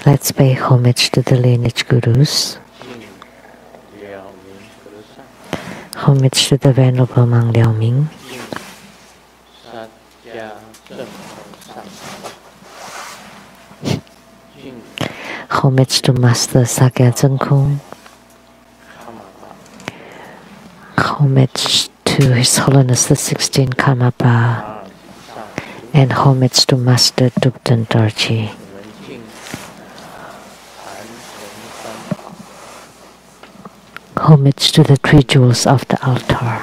Let's pay homage to the lineage gurus. Homage to the Venerable Mang Liaoming. Homage to Master Sakya Zengkung. Homage to His Holiness the 16th Karmapa. And homage to Master Dubdan Dorji. Homage to the three jewels of the altar.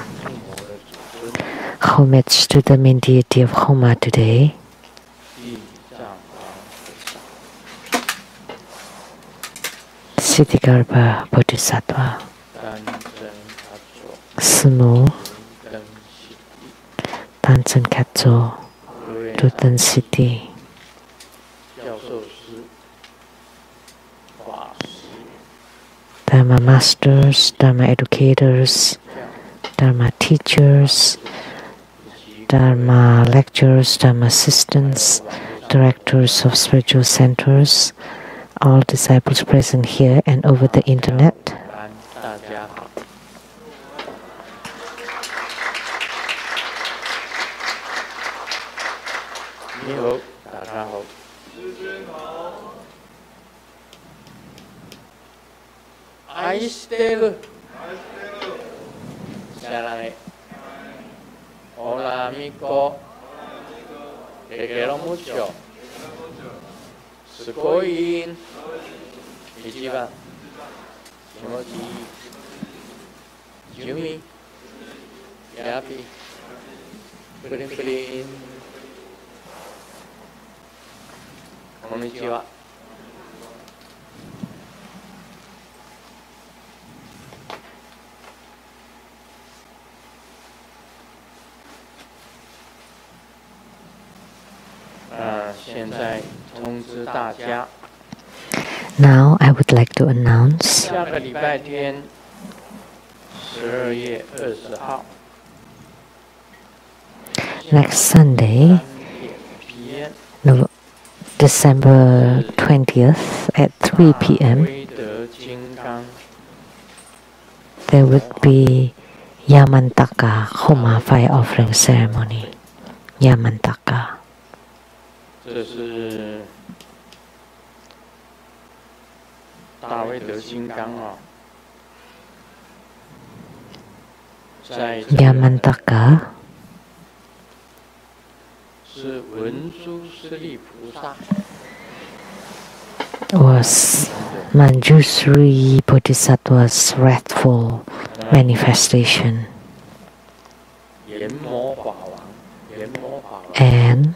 Homage to the main deity of Homa today. Siddhigarbha Bodhisattva. Semu Tansen Katso Dutan City. Dharma masters, Dharma educators, Dharma teachers, Dharma lecturers, Dharma assistants, directors of spiritual centers, all disciples present here and over the internet. Hola amigo, te quiero mucho. Sukoin, Ichiban, Kimochi, Yumi, Yapi, Prin Prin, Konnichiwa. Now I would like to announce next Sunday, December 20th at 3 p.m. there would be Yamantaka Homa fire offering ceremony. Yamantaka. 这是大威德金刚啊，在 Yamantaka 是文殊师利菩萨 was Manjusri Bodhisattva's wrathful manifestation, and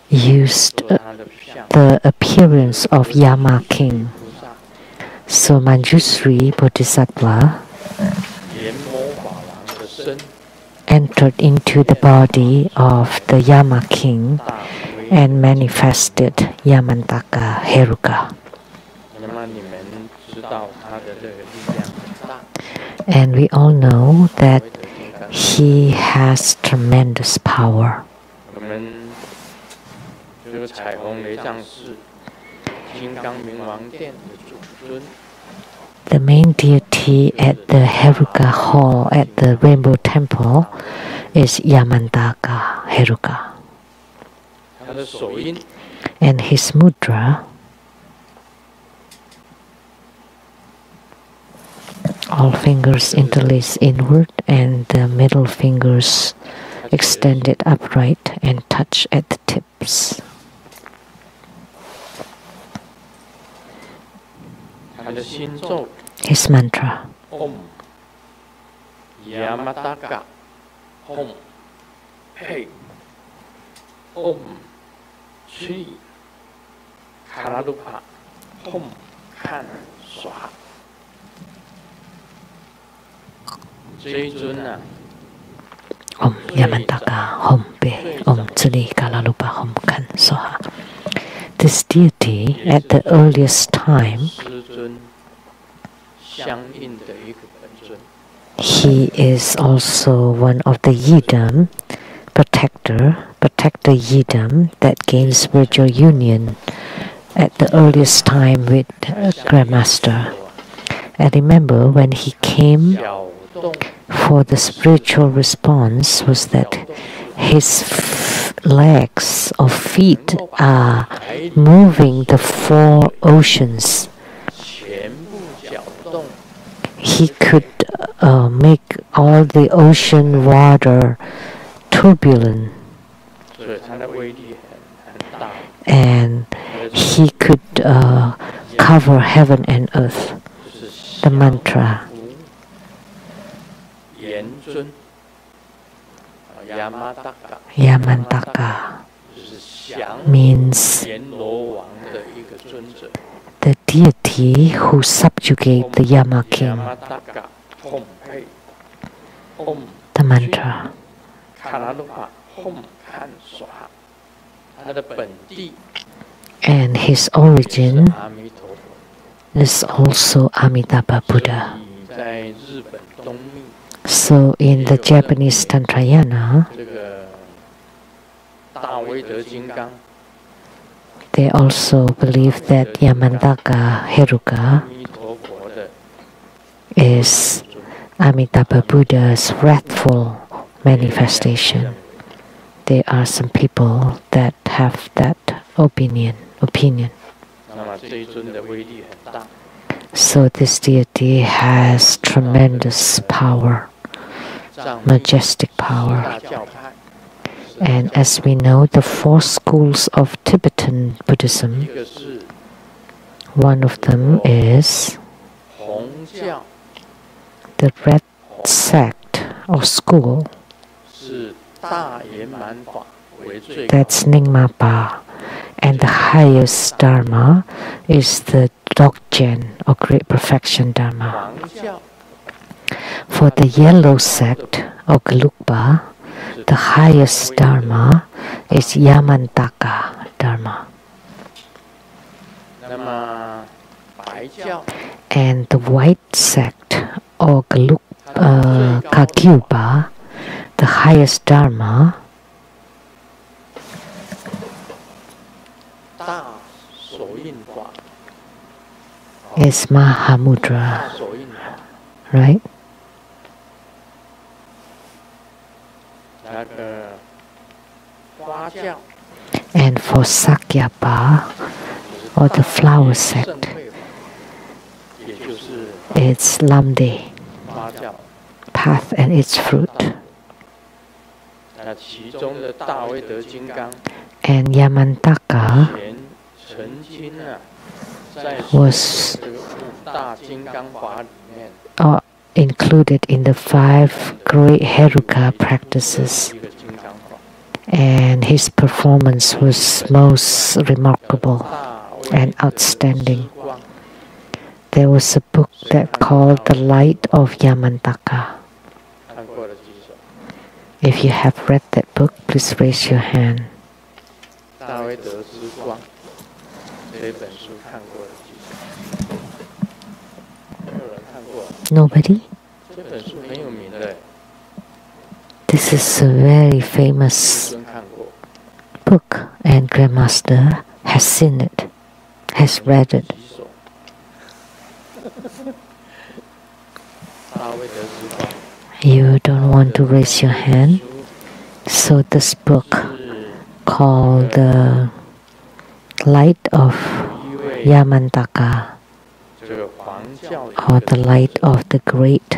used the appearance of Yama king. So Manjusri Bodhisattva entered into the body of the Yama king and manifested Yamantaka Heruka. And we all know that he has tremendous power. The main deity at the Heruka Hall at the Rainbow Temple is Yamantaka Heruka. And his mudra, all fingers interlace inward and the middle fingers extended upright and touch at the tips. His mantra. Om Yamataka Hom Hey Om Shri Karalupa Hom Kan Swaha. 这一尊呢 Om Yamantaka Hom Pe Om Tsuli Kalalupa Hom Kan Soha. This deity at the earliest time, he is also one of the yidam protector Yidam that gained spiritual union at the earliest time with Grandmaster. I remember when he came for the spiritual response was that his legs or feet are moving the 4 oceans. He could make all the ocean water turbulent, and he could cover heaven and earth. The mantra Yamantaka means the deity who subjugates the Yama king. The mantra. And his origin is also Amitabha Buddha. So in the Japanese Tantrayana, they also believe that Yamantaka Heruka is Amitabha Buddha's wrathful manifestation. There are some people that have that opinion. So this deity has tremendous power, majestic power. And as we know, the 4 schools of Tibetan Buddhism, one of them is the red sect or school. That's Nyingma. And the highest Dharma is the Dzogchen or Great Perfection Dharma. For the yellow sect or Gelugpa, the highest Dharma is Yamantaka Dharma. And the white sect or Kagyupa, the highest Dharma is Mahamudra, right? And for Sakyapa, or the flower sect, it's Lamdre, path and its fruit. And Yamantaka was included in the 5 great Heruka practices, and his performance was most remarkable and outstanding. There was a book that called The Light of Yamantaka. If you have read that book, please raise your hand. Nobody? This is a very famous book, and Grandmaster has seen it, has read it. You don't want to raise your hand? So this book called The Light of Yamantaka, or the light of the great,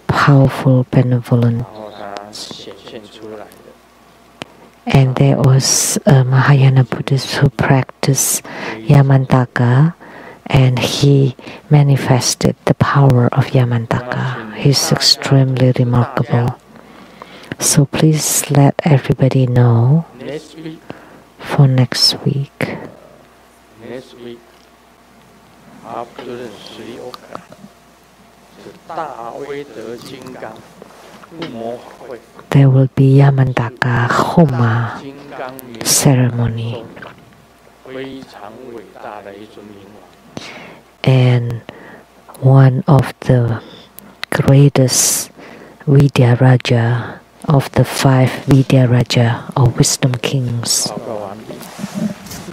powerful, benevolent. And there was a Mahayana Buddhist who practiced Yamantaka, and he manifested the power of Yamantaka. He's extremely remarkable. So please let everybody know for next week. There will be Yamantaka Homa ceremony. And one of the greatest Vidya Raja of the 5 Vidya Raja or Wisdom Kings. 报告完毕。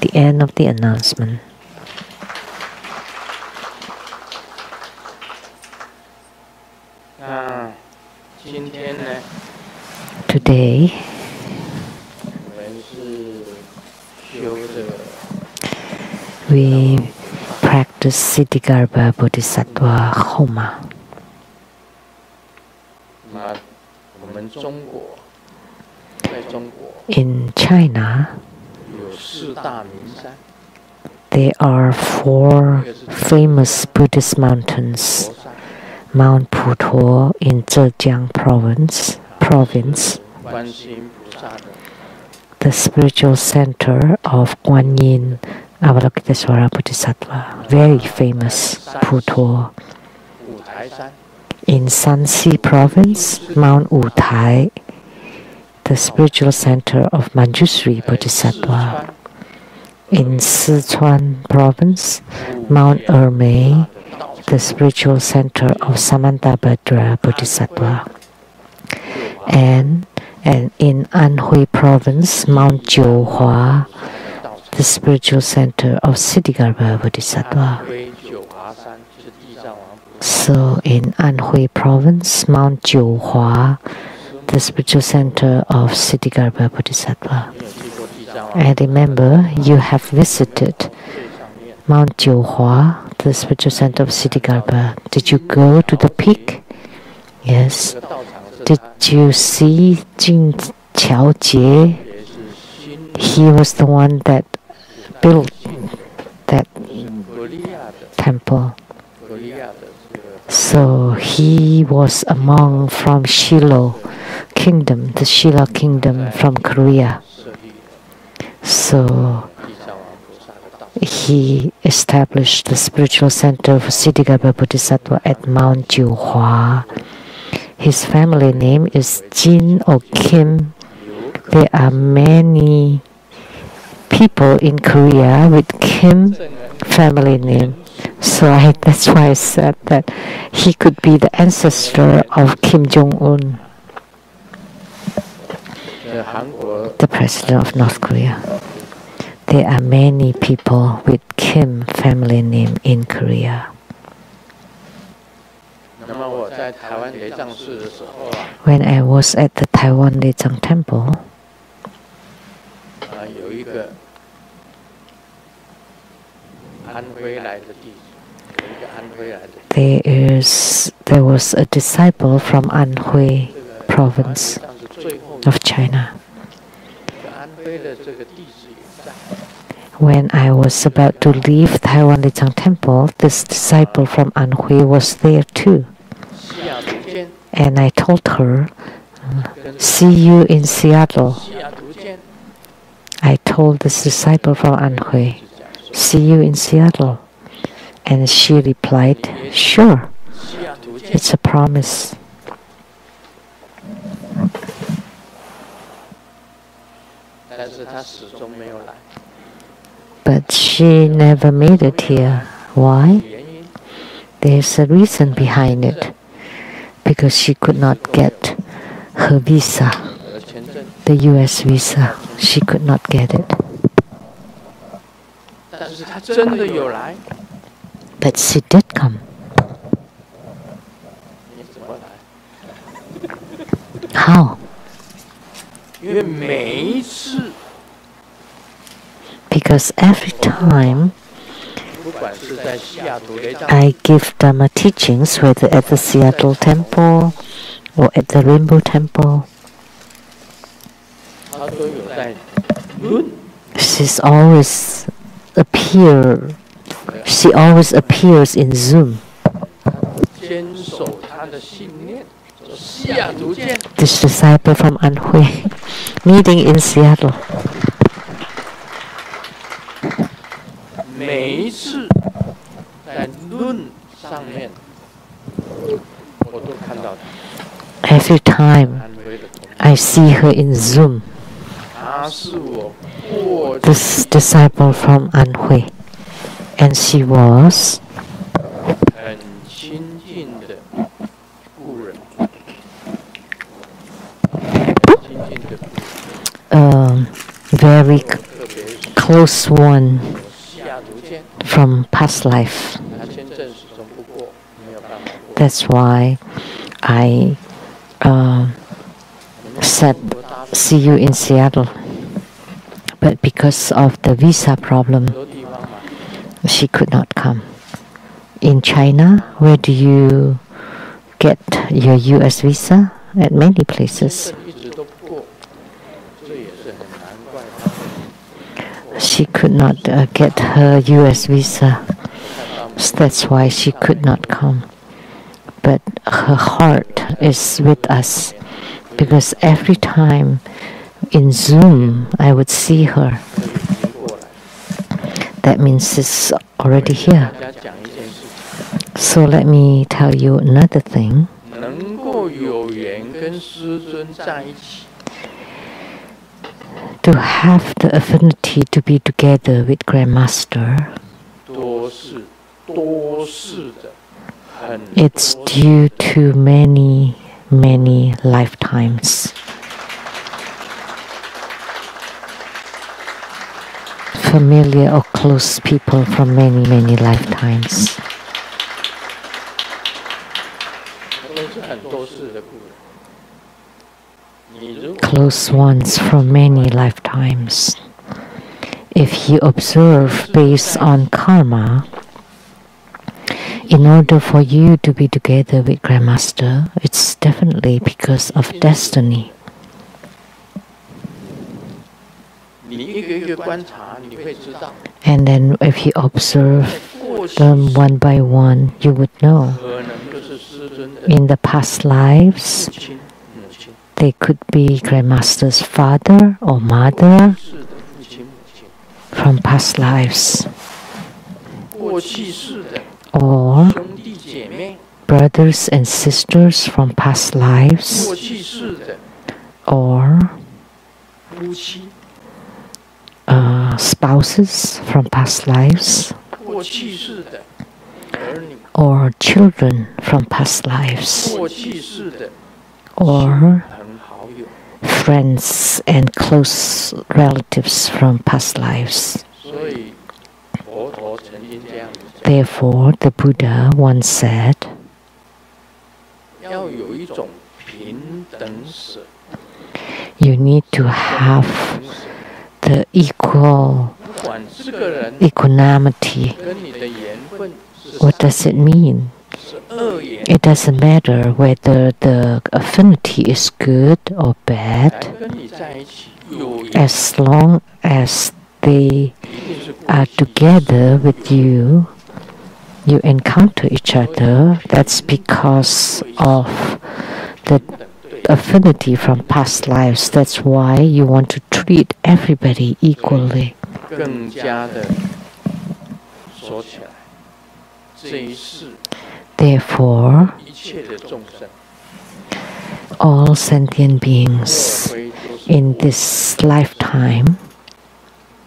The end of the announcement. 那今天呢？ Today, 我们是修这个 we practice Siddhigarbha Bodhisattva Homa. 那我们中国，在中国 In China, 有4大名山， there are 4 famous Buddhist mountains. 佛山、 Mount Putuo in Zhejiang province, 观世音菩萨的 the spiritual center of Guan Yin Avalokitesvara Bodhisattva, very famous Putuo. 五台山， In Shanxi province, Mount Wutai, the spiritual center of Manjushri 四 Bodhisattva. 川 In Sichuan province, Mount Ermei, the spiritual center of Samantabhadra Bodhisattva. And in Anhui province, Mount Jiuhua, the spiritual center of Siddhigarbha Bodhisattva. 归九华山是地藏王菩萨， So in Anhui province, Mount Jiuhua, the spiritual center of Siddhigarbha Bodhisattva. 你有去过地藏王？ I remember you have visited 最上面 Mount Jiuhua, the spiritual center of Siddhigarbha. Did you go to the peak? Yes. 这个道场是 Did 他 you see Jing Qiaojie? 也是新 He was the one that built that 格利亚的 temple. 格利亚的这个 So he was among from Shiloh kingdom, the Shilla kingdom from Korea. 设立 So 地藏王菩萨的道场。 he established the spiritual center for Siddhigarbha Bodhisattva at Mount Jiuhua. His family name is Jin or Kim. There are many people in Korea with Kim family name. So that's why I said that he could be the ancestor of Kim Jong-un, 韩国 the president of North Korea. There are many people with Kim family name in Korea. 那么我在台湾雷藏寺的时候啊， When I was at the Taiwan Lechang Temple, 有一个安徽来的弟子，有一个安徽来的弟子， there was a disciple from Anhui 这个 province 台湾雷藏寺最后 of China. 一个安徽的这个弟子也在。 When I was about to leave Taiwan Lechang Temple, this disciple from Anhui was there too. 西雅图见， And I told her, 跟 see you in Seattle. 西雅图见， I told this disciple from Anhui, 就讲说 see you in Seattle. And she replied, sure, 西雅图见， it's a promise. 但是他始终没有来， But she never made it here. Why? 原因 There's a reason behind it. Because she could not get her visa, 签证， the US visa. She could not get it. 但是他真的有来， But she did come. 你怎么来？ How? 因为每一次， Because every time 不管是在西雅图雷藏， I give Dharma teachings, whether at the Seattle Temple or at the Rainbow Temple, 他都有在论， she always appears in Zoom. 坚守他的信念，说西雅图见， This disciple from Anhui meeting in Seattle. 每一次在论上面，我都看到他。 Every time 安徽的同 I see her in Zoom, 他是我过去 this disciple from Anhui, and she was 很亲近的故人。very 特别是 close one 西雅图见， from past life. 他签证始终不过，没有办法过。 That's why I 我们 said 中国大陆 see you in Seattle. But because of the visa 很 problem, 多地方嘛， she could not come. In China, where do you get your US visa? At many 签 places. 证一直都不过，这也是很难怪他们。 She could not get her US visa. 看到 So that's why she could not come. But her heart is with us because every time in Zoom I would see her. 这已经过来。 That means it's already here. 大家讲一件事情， So let me tell you another thing. 能够有缘跟师尊在一起， To have the affinity to be together with Grandmaster, 多是的，很 it's 多 due to many, many lifetimes. Familiar or close people from many, many lifetimes. 都是很多事的故人。你如果 Close ones from many lifetimes. If you observe based on karma, in order for you to be together with Grandmaster, it's definitely because of destiny. 你一个一个观察，你会知道， And then if you observe 过去 them one by one, you would know. 可能就是师尊的 In the past lives, 父亲、母亲， they could be Grandmaster's father or mother 是的父亲、母亲， from past lives, 过去式的 or 兄弟姐妹， brothers and sisters from past lives, 过去式的 or 夫妻， spouses from past lives, 过去式的儿女， or children from past lives, 过去式的 or 朋好友。 friends and close relatives from past lives. 所以佛陀曾经这样子讲， Therefore, the Buddha once said, 要有一种平等舍， you need to have 平舍 the equal 不管这个人 equanimity. 跟你的缘分是 What does it mean? 是恶缘， It doesn't matter whether the affinity is good or 来 bad, 跟你在一起有缘， as long as they 一定是过 are 去 together with you, you encounter each other. That's because of the 平等对 affinity from past lives. That's why you want to treat everybody equally. 更加的说起来，这一世 Therefore, 一切的众生， all sentient 若 beings 非都是 in 我 this lifetime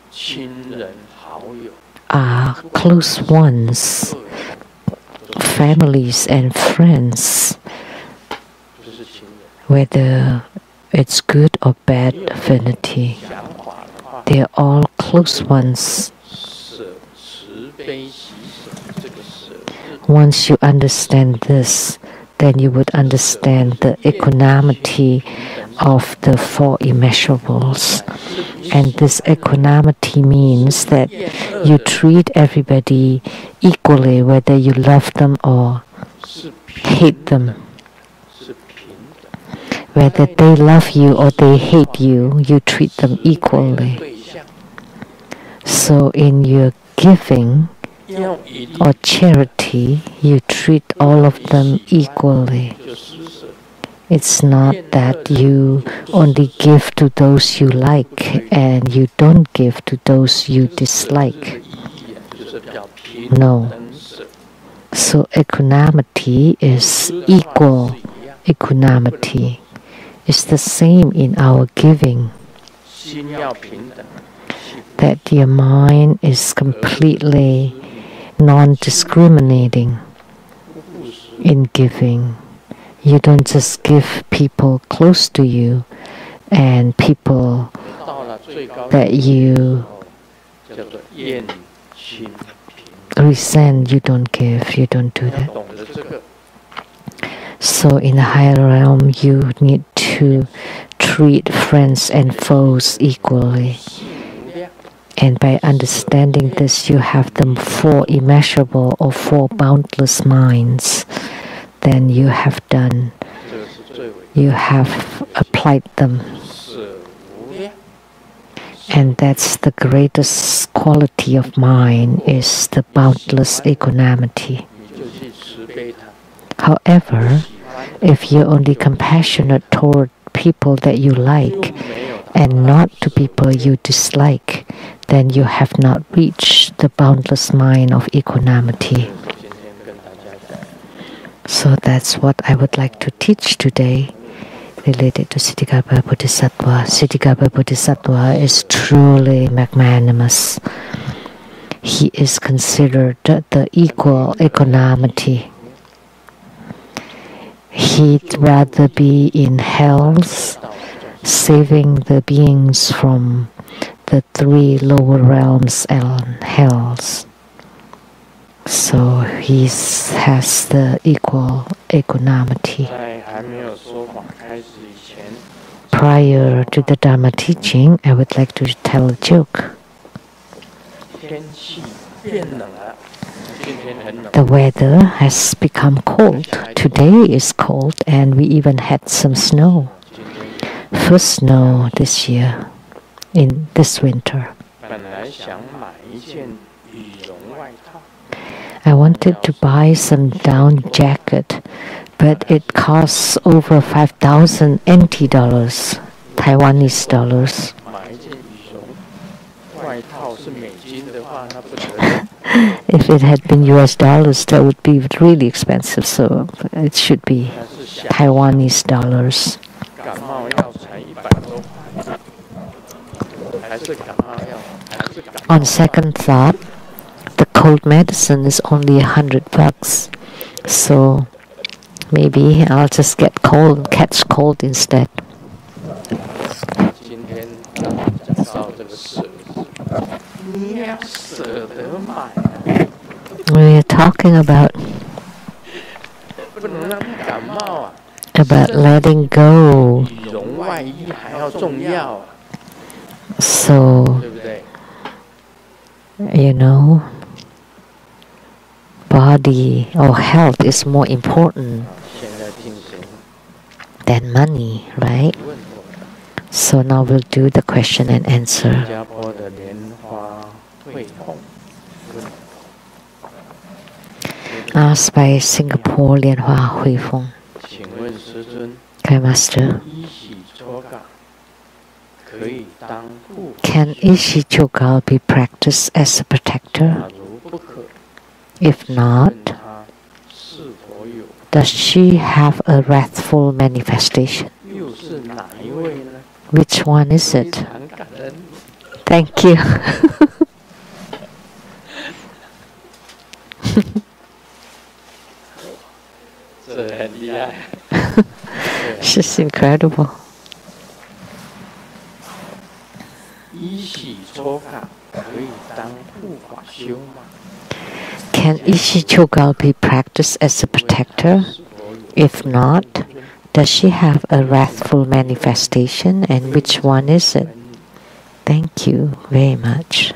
亲人好友， are close ones, 恶缘都是 families and friends, 就是亲人。 whether it's good or bad affinity. 想法的话， They're all close ones. 舍慈悲喜舍这个舍字， Once you understand this, then you would understand the equanimity of the four immeasurables. And this equanimity means that you treat everybody equally, whether you love them or 是 hate them. 是平等。 Whether they love you or they hate you, you treat them equally. 对象 So in your giving 要一定 or charity, you treat all of them equally. 就施舍， It's not that you only give to those you like and you don't give to those you 这 dislike. 个意义啊，就是叫平 No. 等舍。 So equanimity is 施的话 equal 是一样， equanimity. It's the same in our giving, 心要平等，心 that your mind is completely non-discriminating 不护食， in giving. You don't just give people close to you and people that you resent, you don't give, you don't do that. So in the higher realm, you need to treat friends and foes equally. And by understanding this, you have the four immeasurable or four boundless minds. Then you have done, you have applied them. And that's the greatest quality of mind, is the boundless equanimity. However, if you're only compassionate toward people that you like and not to people you dislike, then you have not reached the boundless mind of equanimity. So that's what I would like to teach today related to Siddhikapa Bodhisattva. Siddhikapa Bodhisattva is truly magnanimous. He is considered the equal equanimity. He'd rather be in hells, saving the beings from the three lower realms and hells. So he has the equal equanimity. Prior to the Dharma teaching, I would like to tell a joke. The weather has become cold. Today is cold and we even had some snow. First snow this year, in this winter. I wanted to buy some down jacket, but it costs over 5,000 NT dollars, Taiwanese dollars. If it had been US dollars, that would be really expensive, so it should be Taiwanese dollars. On second thought, the cold medicine is only $100, so maybe I'll just get cold, catch cold instead. We're talking about letting go. So, you know, body or health is more important than money, right? So now we'll do the question and answer. Asked by Singapore Lianhua Hui Feng. Okay, Master. Can Ishi Chogal be practiced as a protector? If not, does she have a wrathful manifestation? Which one is it? Thank you. She's incredible. Can Ishi Chogal be practiced as a protector? If not, does she have a wrathful manifestation, and which one is it? Thank you very much.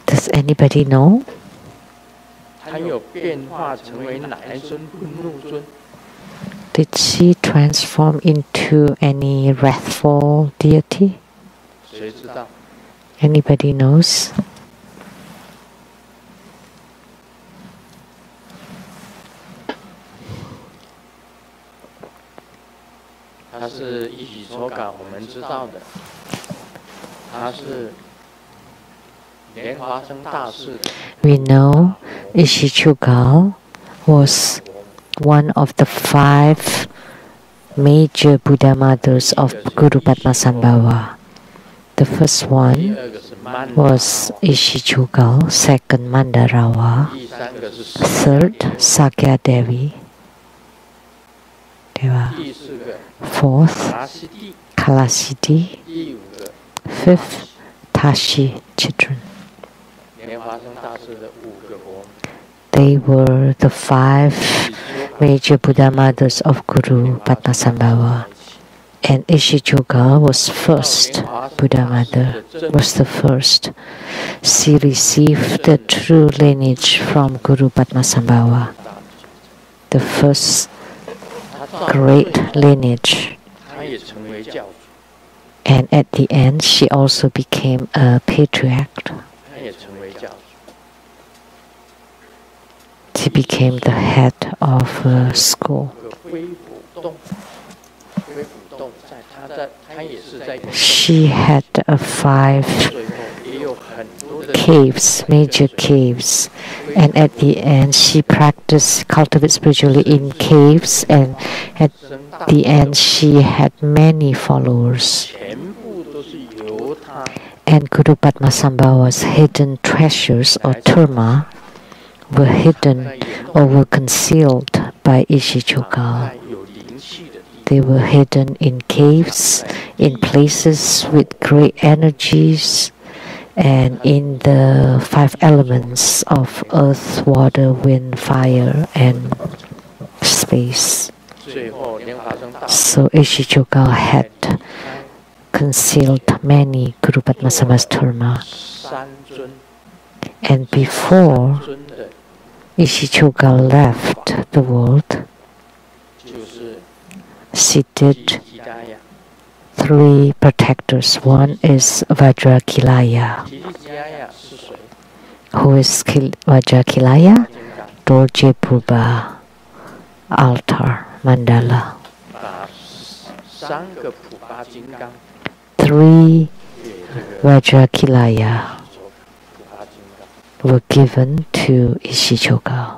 Does anybody know? Did she transform into any wrathful deity? Anybody knows? We know Ishi Chogal was one of the 5 major Buddha mothers of Guru Padmasambhava. The first one was Ishi Chogal, second Mandarawa, third Sakya Devi. Deva. 第四个 Fourth, 达西地， Kalasiti. 第五个 Fifth, Tashi children. 莲华生大师的5个伯母。 They were the 5 major Buddha mothers of Guru Padmasambhava. And Ishichoga was first Buddha mother, was the first. She received the true lineage from Guru Padmasambhava, the first great lineage. 他也成为教主， And at the end, she also became a patriarch. 他也成为教主。 She became the head of a school. 恢复洞，恢复洞他也是在 She had 5最后也有很多的 caves, major caves. And at the end, she practiced, cultivated spiritually in caves. And at the end, she had many followers. 全部都是由他 And Guru Padmasambhava's hidden treasures or dharma were hidden or were concealed by Ishichoga. 在有灵气的地 They were hidden in caves, in places with great energies, and in the 5 elements of earth, water, wind, fire, and space. 最后莲华生大师 So Ishichoga had concealed many Guru Padmasambhava's dharma. 三尊 And before 尊的 Ishichoga left the world, 就是 she 吉 did 吉达雅， 3 protectors. One is Vajrakilaya. 吉吉达雅是谁？ Who is Vajrakilaya? 金刚 Dorje Purba altar mandala. 把3个普巴金刚 3给这个 Vajrakilaya 普巴金刚。 were given to Ishichoga.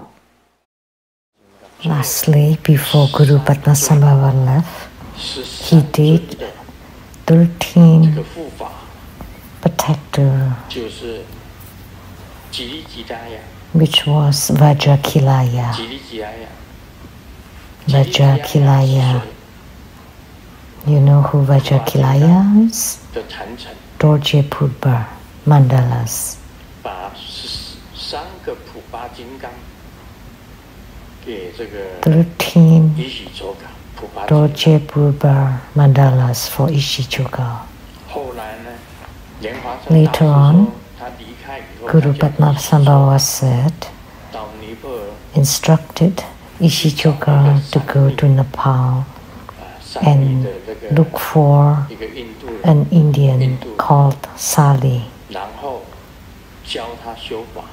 Lastly, before Guru Padmasambhava left, he did 13这个护法 protector, 就是吉利吉达雅， which was Vajrakilaya. 吉利吉达雅， Vajrakilaya. You know who Vajrakilaya is? 的坛城， Dorje Purba mandalas. 把3个普巴金刚给这个13伊许周嘎普巴金刚。 Dorje Purba mandalas for Ishichoga. 后来呢，莲华生大 Later 师 on, 说他离开以后， Guru 他就 Padmasambhava said, 到尼泊尔 instructed Ishichoga to go to Nepal 山里 and 的这个 look for 一个印度人， an Indian called Sali 然后教他修法，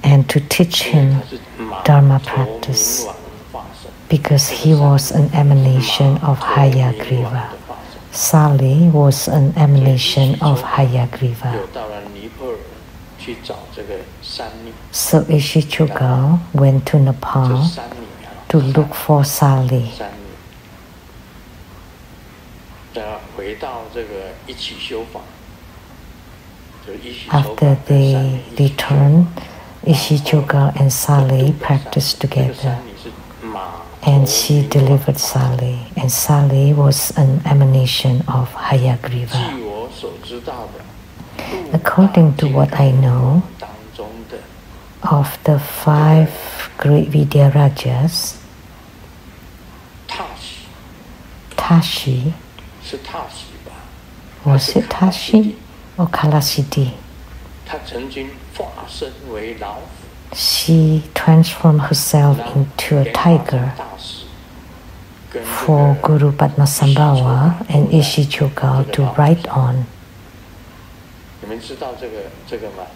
and to teach 因为 him 他是马 Dharma 卓明 practice 王化身， because he was an emanation of 卓明王 Hayagriva. 的化身， Sali was an emanation of Hayagriva. 又到了尼泊尔去找这个山女， So Ishichoga went to 这 Nepal 山女啊， to look for Sali. 山女，回到这个一起修法，就一起修法 After 跟山 they 女一起修法。 returned, Ishichoga and Sali practiced 这个 together, 山女是马 and 卓 she 明王 delivered Sali, and Sali was an emanation of 据 Hayagriva. 我所知道的， According to what I know 当中的 of the 5 great Vidyarajas, 踏喜 Tashi, 是踏喜吧？ was it Tashi or Kalasiti? 他曾经化身为老虎， She transformed herself into a 莲花 tiger 大师跟这 for 个 Guru Padmasambhava and Ishichoga to write on. 你们知道这个吗？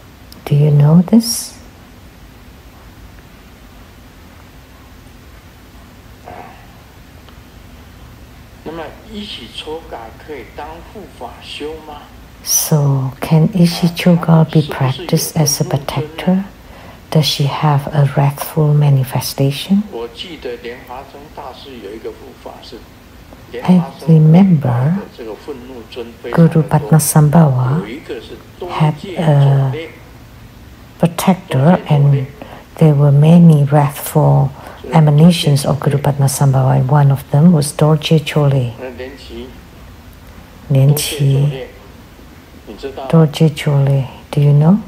Do you know this? 那么一起抽嘎可以当护法修吗？ So, can Ishichoga be practiced as a protector? Does she have a wrathful manifestation? 我记得莲华生大师有一个护法是。 I remember 这个愤怒尊非常 Guru 的多 Padmasambhava 有一个是多 had 戒 a 种类， protector, and there were many wrathful emanations of Guru Padmasambhava, and one of them was Dorje Chole. Lianqi, Dorje Chole, do you know?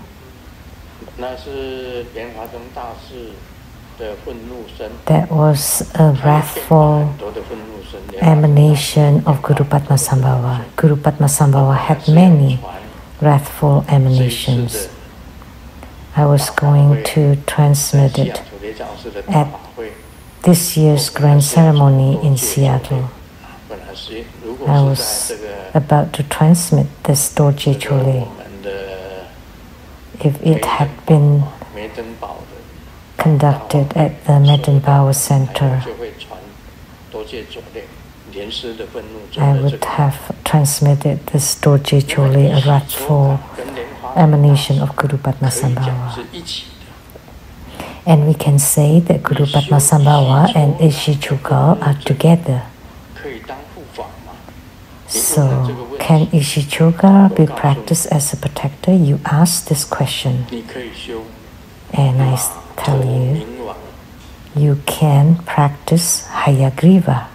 That was a wrathful emanation of Guru Padmasambhava. Guru Padmasambhava had many wrathful emanations. I was going to transmit it at this year's grand ceremony in Seattle. I was about to transmit this Dorje Chole. If it had been conducted at the Meden Power Center, I would have transmitted this Dorje Chole, a wrathful emanation of Guru Padmasambhava. And we can say that Guru Padmasambhava and Ishi Chugal are together. So, can Ishi Chugal be practiced as a protector? You ask this question. And I tell you, you can practice Hayagriva.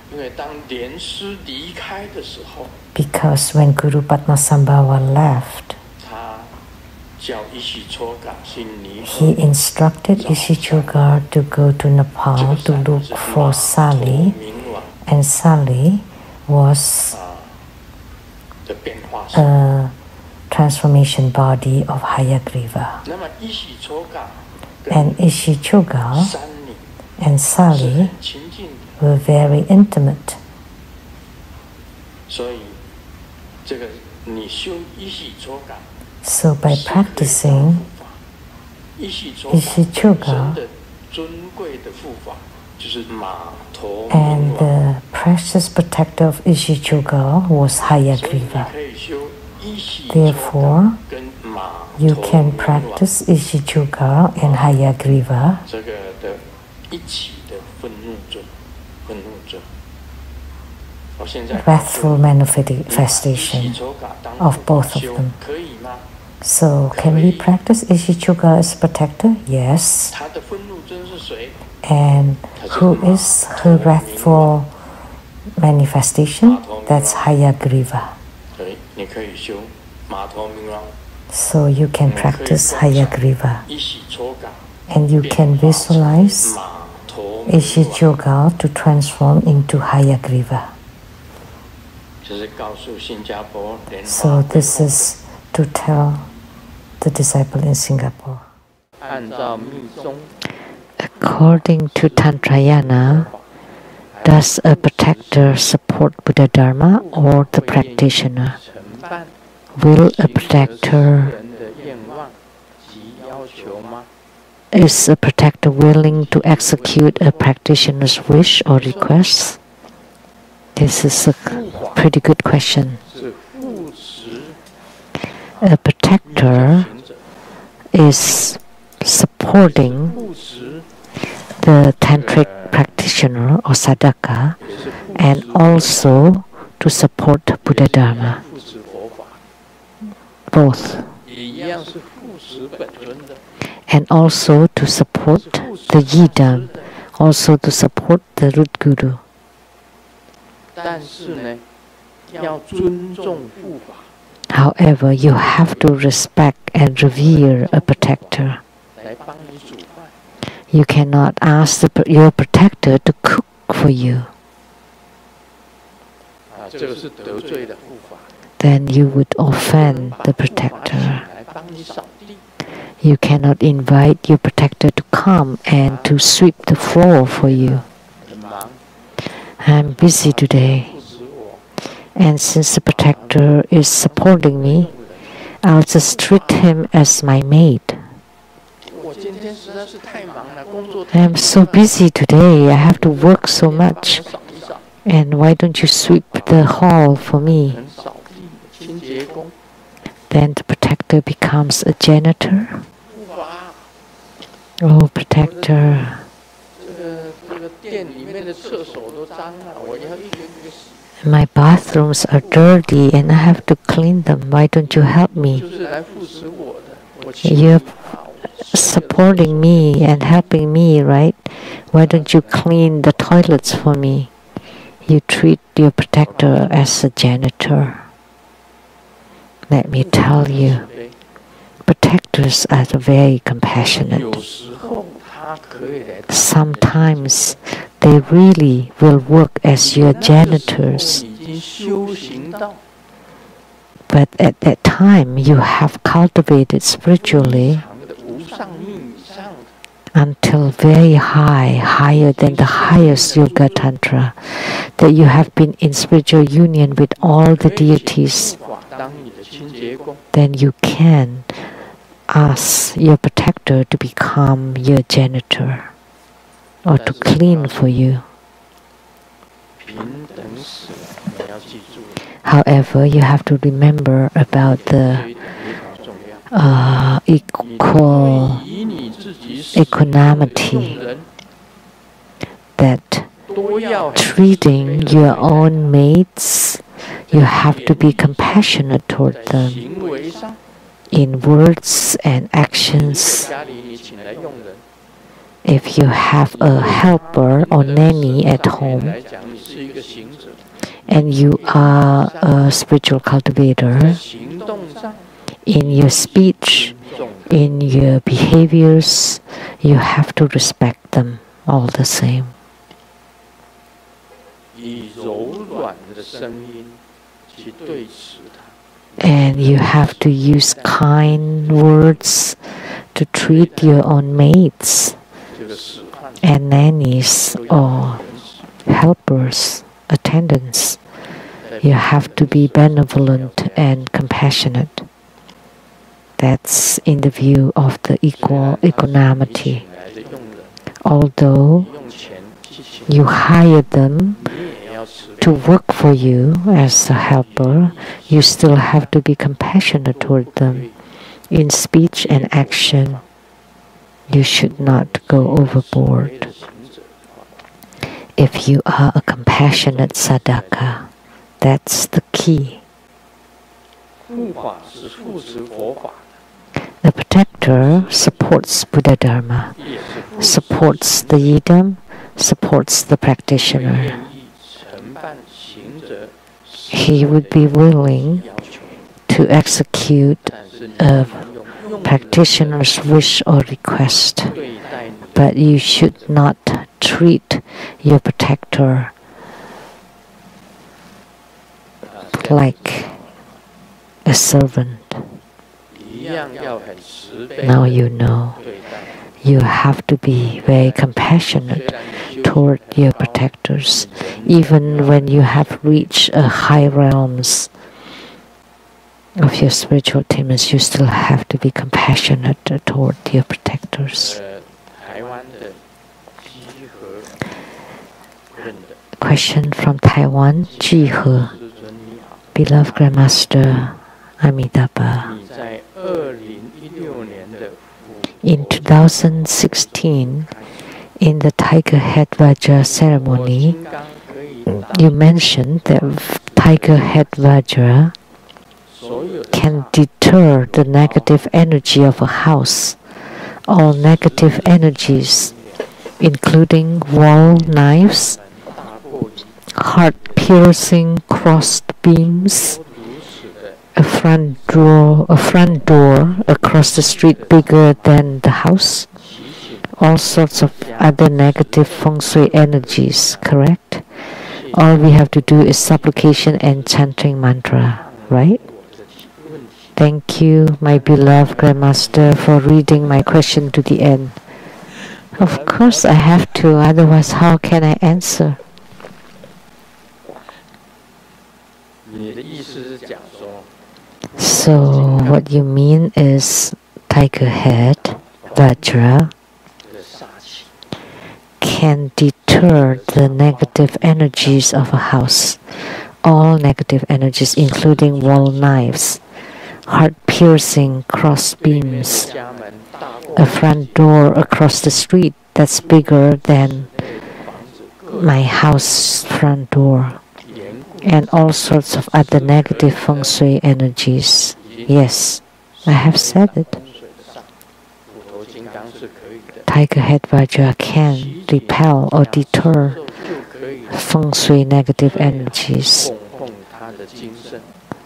Because when Guru Padmasambhava left, he instructed Ishi Chugal to go to Nepal to look for Sali, and Sali was a transformation body of Hayagriva. And Ishi Chugal and Sali were very intimate. So by practicing Ishi Chugal, and the precious protector of Ishi Chugal was Hayagriva. Therefore, you can practice Ishi Chugal and Hayagriva wrathful manifestation of both of them. So, can we practice Ishi Chugal as protector? Yes. And who is her wrathful manifestation? That's Hayagriva. So you can practice Hayagriva. And you can visualize Ishi Chugal to transform into Hayagriva. So this is to tell the disciple in Singapore. According to Tantrayana, does a protector support Buddha Dharma or the practitioner? Will a protector Is a protector willing to execute a practitioner's wish or request? This is a pretty good question. A protector is supporting the tantric practitioner or sadhaka, and also to support Buddha Dharma. Both. And also to support the Yidam, also to support the root guru. However, you have to respect and revere a protector. You cannot ask your protector to cook for you. Then you would offend the protector. You cannot invite your protector to come and to sweep the floor for you. I'm busy today, and since the protector is supporting me, I'll just treat him as my maid. I'm so busy today, I have to work so much, and why don't you sweep the hall for me? Then the protector becomes a janitor. Oh, protector. My bathrooms are dirty and I have to clean them. Why don't you help me? You're supporting me and helping me, right? Why don't you clean the toilets for me? You treat your protector as a janitor. Let me tell you, protectors are very compassionate. Sometimes they really will work as your janitors. But at that time, you have cultivated spiritually until very high, higher than the highest Yoga Tantra, that you have been in spiritual union with all the deities. Then you can ask your protector to become your janitor or to clean for you. However, you have to remember about the equanimity, that treating your own mates, you have to be compassionate toward them in words and actions. If you have a helper or nanny at home, and you are a spiritual cultivator, in your speech, in your behaviors, you have to respect them all the same. And you have to use kind words to treat your own mates and nannies or helpers, attendants. You have to be benevolent and compassionate. That's in the view of the equanimity. Although you hire them to work for you as a helper, you still have to be compassionate toward them in speech and action. You should not go overboard. If you are a compassionate sadhaka, that's the key. The protector supports Buddha Dharma, supports the yidam, supports the practitioner. He would be willing to execute a practitioner's wish or request, but you should not treat your protector like a servant. Now you know. You have to be very compassionate toward your protectors. Even when you have reached a high realms of your spiritual attainments, you still have to be compassionate toward your protectors. Question from Taiwan, Ji He. Beloved Grandmaster Amitabha, in 2016, in the Tiger Head Vajra ceremony, you mentioned that Tiger Head Vajra can deter the negative energy of a house. All negative energies, including wall knives, heart-piercing crossed beams, a front door across the street bigger than the house, all sorts of other negative feng shui energies, correct? All we have to do is supplication and chanting mantra, right? Thank you, my beloved Grandmaster, for reading my question to the end. Of course I have to, otherwise how can I answer? So what you mean is Tiger Head Vajra can deter the negative energies of a house. All negative energies, including wall knives, heart-piercing cross beams, a front door across the street that's bigger than my house front door, and all sorts of other negative feng shui energies. Yes, I have said it. Tiger Head Vajra can repel or deter feng shui negative energies.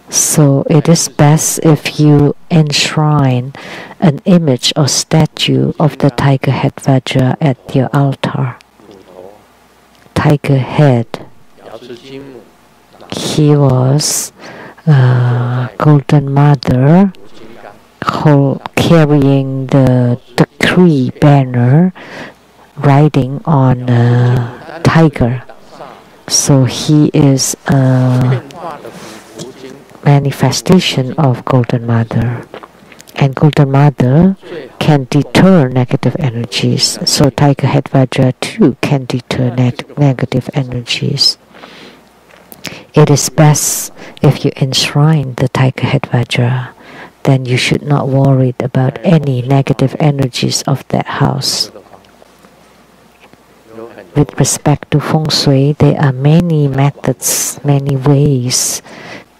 So it is best if you enshrine an image or statue of the Tiger Head Vajra at your altar. Tiger Head. He was Golden Mother carrying the decree banner, riding on a tiger. So he is a manifestation of Golden Mother. And Golden Mother can deter negative energies. So Tiger Head Vajra too can deter negative energies. It is best if you enshrine the Tiger Head Vajra, then you should not worry about any negative energies of that house. With respect to feng shui, there are many methods, many ways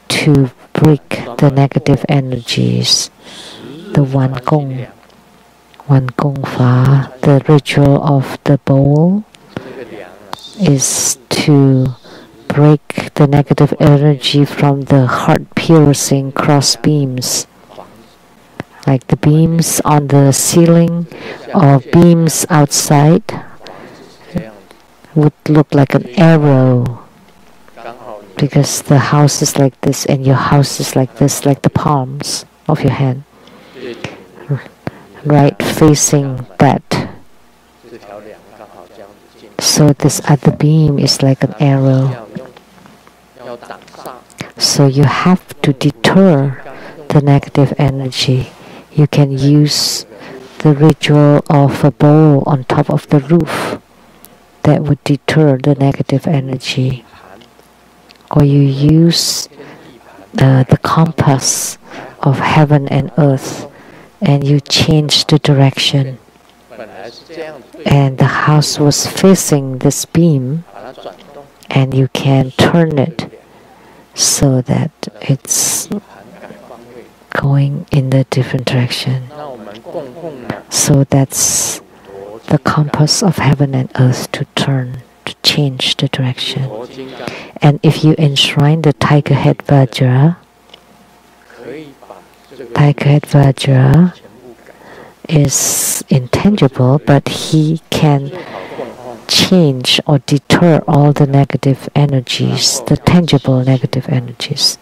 to break the negative energies. The Wan Gong Fa, the ritual of the bowl, is to break the negative energy from the heart-piercing cross beams, like the beams on the ceiling or beams outside would look like an arrow, because the house is like this and your house is like this, like the palms of your hand, right facing that. So this other beam is like an arrow. So you have to deter the negative energy. You can use the ritual of a bowl on top of the roof that would deter the negative energy. Or you use the compass of heaven and earth and you change the direction. And the house was facing this beam and you can turn it so that it's going in the different direction. So that's the compass of heaven and earth to turn, to change the direction. And if you enshrine the Tiger Head Vajra, Tiger Head Vajra is intangible, but he can change or deter all the negative energies, the tangible negative energies.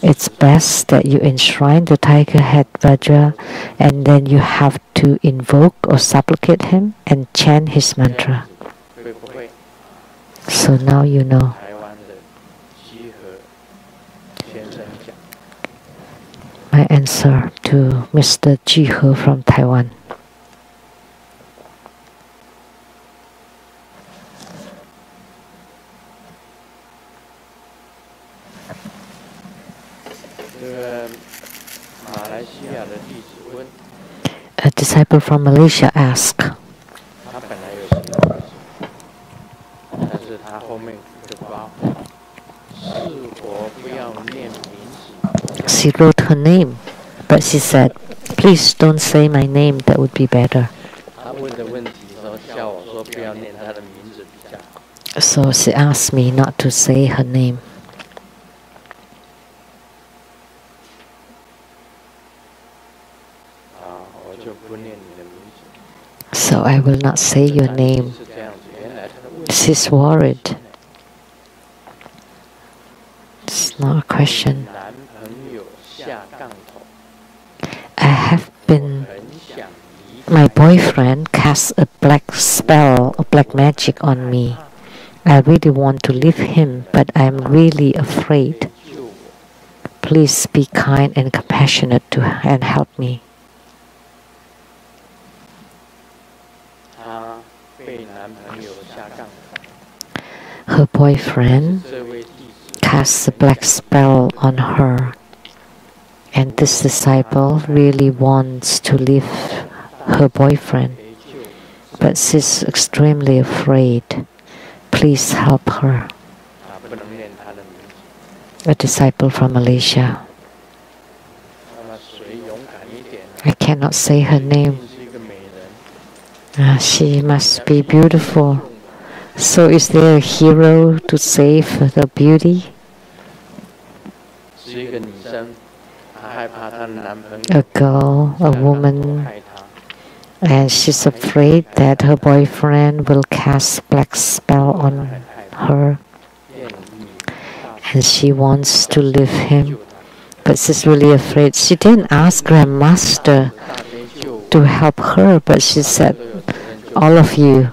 It's best that you enshrine the Tiger Head Vajra and then you have to invoke or supplicate him and chant his mantra. So now you know. My answer to Mr. Jihe from Taiwan. A disciple from Malaysia asked, she wrote her name, but she said, please don't say my name, that would be better. So she asked me not to say her name. So I will not say your name. She's worried. It's not a question. My boyfriend cast a black spell, a black magic on me. I really want to leave him, but I'm really afraid. Please be kind and compassionate and help me. Her boyfriend cast a black spell on her, and this disciple really wants to leave her boyfriend, but she's extremely afraid. Please help her. A disciple from Malaysia. I cannot say her name. She must be beautiful. So is there a hero to save the beauty? 是一个女生，她害怕她的男朋友 A girl, a 下杠头 woman, 害她。 and she's afraid that her boyfriend will cast black spell on her, and she wants to leave him, but she's really afraid. She didn't ask Grandmaster to help her, but she said, all of you,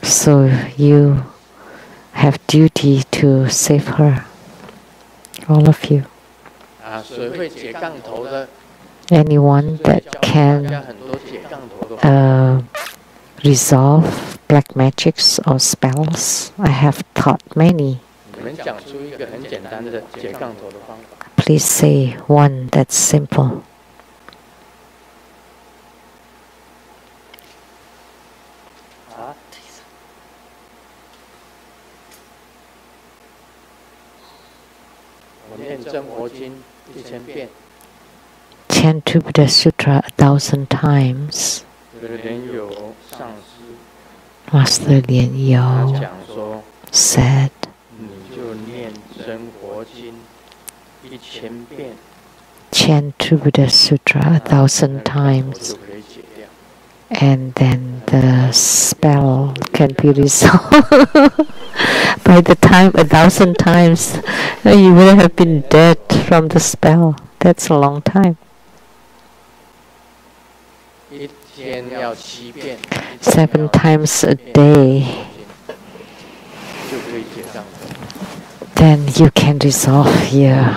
so you have duty to save her, all of you. 谁会解杠头的？ Anyone that 大家 can 很多解杠头的方法。 resolve black magics or spells. I have taught many. 你们讲出一个很简单的解杠头的方法。 Please say one that's simple. 我念真佛经1000遍。 Chant to Buddha Sutra 1,000 times. 这个莲友上师 Master Lian 他 Yao 讲说， said, 你就念真佛经1000遍， chant to Buddha Sutra 1,000 times, 就可以解掉。 and then the spell can be resolved. By the time 1,000 times, you would have been dead from the spell. That's a long time. 一天要7遍， 7 times a day, 就可以解杠头。 then you can resolve your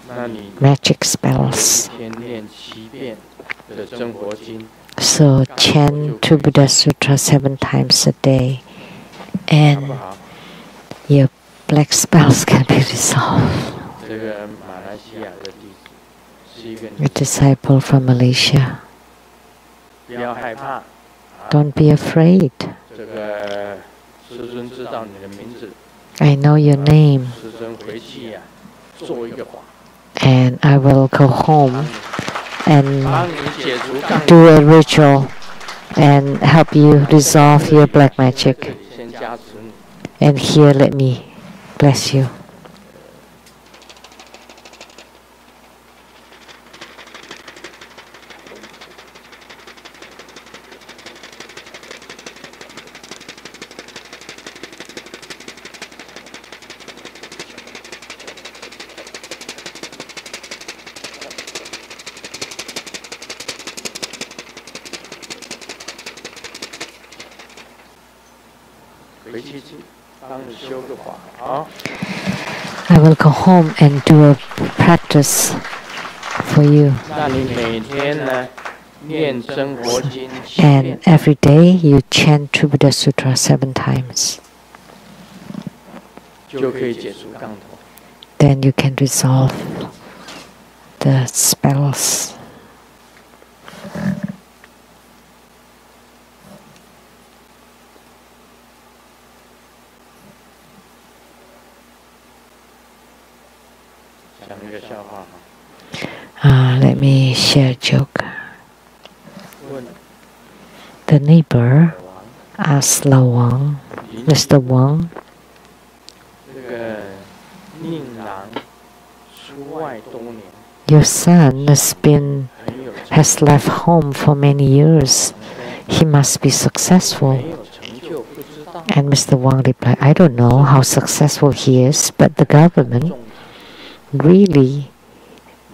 那你 magic spells. 一天念7遍的真佛经， So chant to Buddha Sutra 7 times a day, 好 and 不好？ your black spells can be resolved. 这个马来西亚的弟子是一个 A 女， disciple from Malaysia. 不要害怕。 Don't be afraid. 这个师尊知道你的名字， I know your name, 师尊回去呀、做一个法， and I will go home and 帮你解除杠头。 do a ritual and help you resolve your black 这 magic. 里先加持你。 And here, let me bless you. I will go home and do a practice for you. 那你每天呢念真佛经7 And 遍， every day you chant True Buddha Sutra 7 times. 就可以解除杠头。 Then you can resolve the spells. 讲一个笑话哈。 Let me share a joke. 问 The neighbor 王 asked Lao Wang, Mr. Wang, 这个宁郎出外多年， your son很有成 has left home for many years. He must be successful. 没有成就，不知道。 And Mr. Wang replied, I don't know how successful he is, but the government really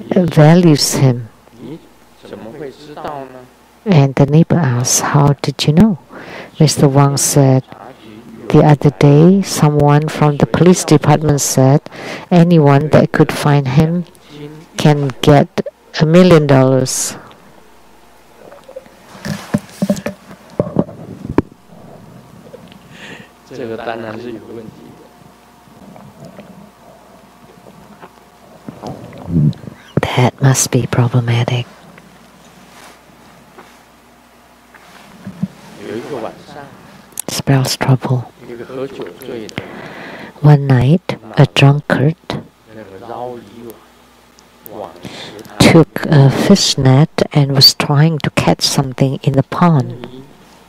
values him. 你怎么会知道呢？ And the neighbor asked, how did you know? Mr. Wang said, 察局有 the other day, someone from the police department said anyone that could find him 金 can get $1 million. 这个当然是有问题的。 That must be problematic. 有一个晚上， Spells trouble. 一个喝酒醉的， One night, a drunkard 那个绕一往石 took a fish net and was trying to catch something in the pond.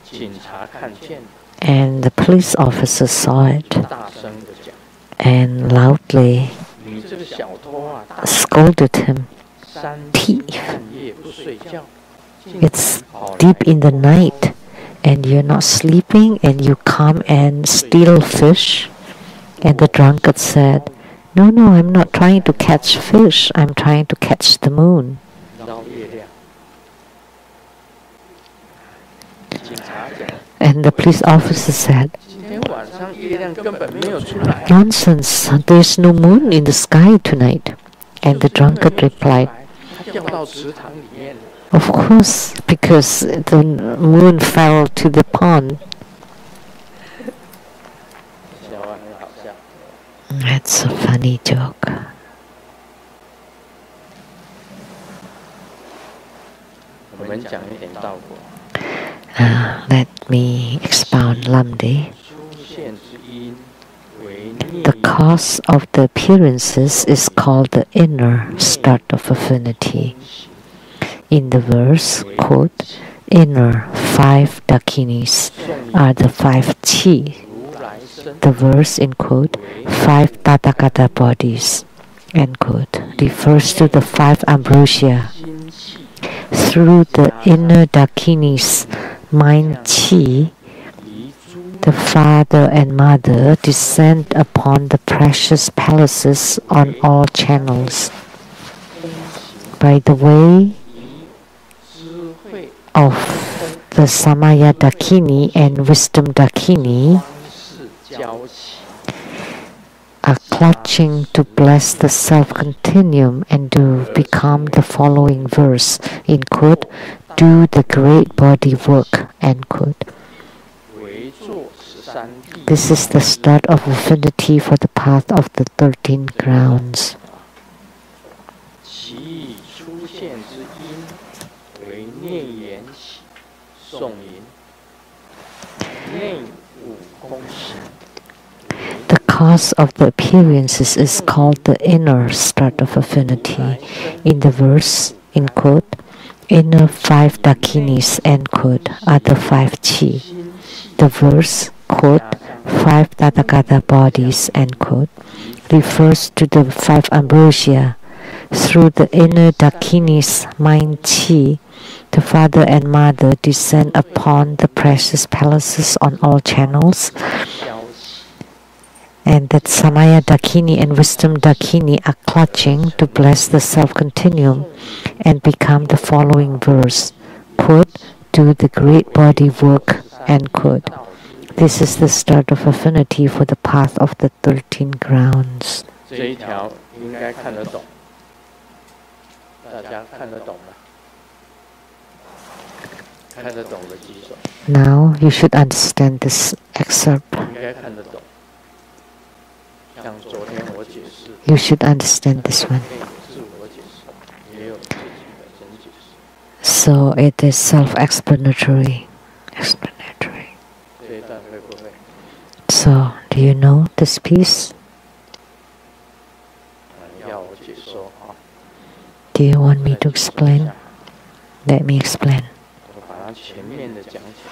警察看见， And the police officer saw it 大声地讲 and loudly：“ 你这个小偷啊，大 scolded him. 三更半夜不睡觉， It's deep in the night and you're not sleeping and you come and steal fish." And the drunkard said, "No, I'm not trying to catch fish. I'm trying to catch the moon." 捞月亮。 警察讲， And the police officer said, 今天晚上月亮根本没有出来。 "Nonsense, there's no moon in the sky tonight." And the drunkard replied, 他掉到池塘里面了。 "Of course, because the moon fell to the pond." 笑话很好笑。 That's a funny joke. 我们讲一点道果。 Let me expound Lamdre. 出现之因为孽 The cause of the appearances is called the inner start of affinity. In the verse, quote, "Inner 5 dakinis are the 5 chi." 如来生 The verse in quote, 5 tathagata bodies, end quote, refers to the 5 ambrosia. 心气 Through the inner dakinis, mind chi, 离诸 the father and mother descend upon the precious palaces on all channels. By the way 智慧 of the Samaya Dakini and Wisdom Dakini 方式交起， are clutching to bless the self-continuum and to become the following verse, in quote, "Do the great body work," end quote. 为作13地。 This is the start of affinity for the path of the 13 grounds. 其出现之因为念言起，诵吟，内五空行。 The cause of the appearances is called the inner start of affinity. In the verse, in quote, "Inner 5 dakinis," end quote, are the 5 chi. The verse, quote, 5 tathagata bodies, end quote, refers to the 5 ambrosia. Through the inner dakinis, mind chi, the father and mother descend upon the precious palaces on all channels, 交起， and that Samaya Dakini and Wisdom Dakini are clutching to bless the self-continuum and become the following verse, quote, "Do the great body work," end quote. 道理 This is the start of affinity for the path of the 13 grounds. 这一条应该看得懂，大家看得懂吗？看得懂的举手， Now you should understand this excerpt. 应该看得懂。像昨天我解释， You should understand this one. 可以自我解释，也有自己本身解释。 So it is self-explanatory. Explanatory. 这一段会不会？ So, do you know this piece? 要我解说啊？ Do you want me to explain? Let me explain. 我把它前面的讲起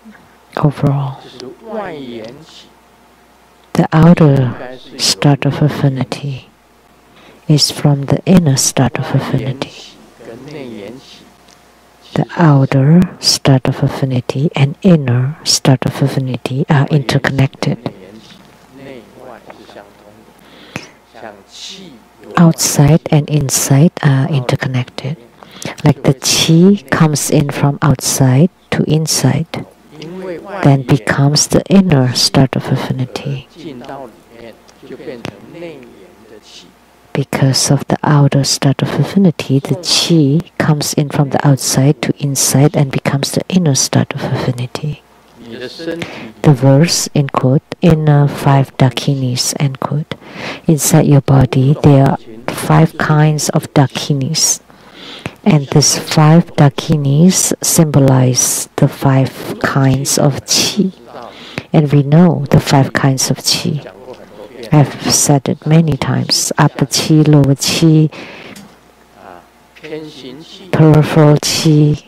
来， Overall, 就是外延起， the outer start of affinity is from the inner start of 外延 affinity. 起跟内延起， The outer start of affinity and inner start of affinity are interconnected. 内延起，内外是相通的，像气有 Outside and inside are interconnected. Like the qi comes in from outside to inside, 因为外 then 延 becomes the inner start of affinity. 进到里面，就变成内延的气。 Because of the outer start of affinity, the qi comes in from the outside to inside and becomes the inner start of affinity. 你的身体 The verse, in quote, "Inner 5 dakinis," end quote. Inside your body, there are 5 kinds of dakinis. And these 5 dakinis symbolize the 5 kinds of qi. 知道， And we know the 5 kinds of qi. 讲过很多遍 I've said it many times. Upper chi, lower chi, peripheral chi,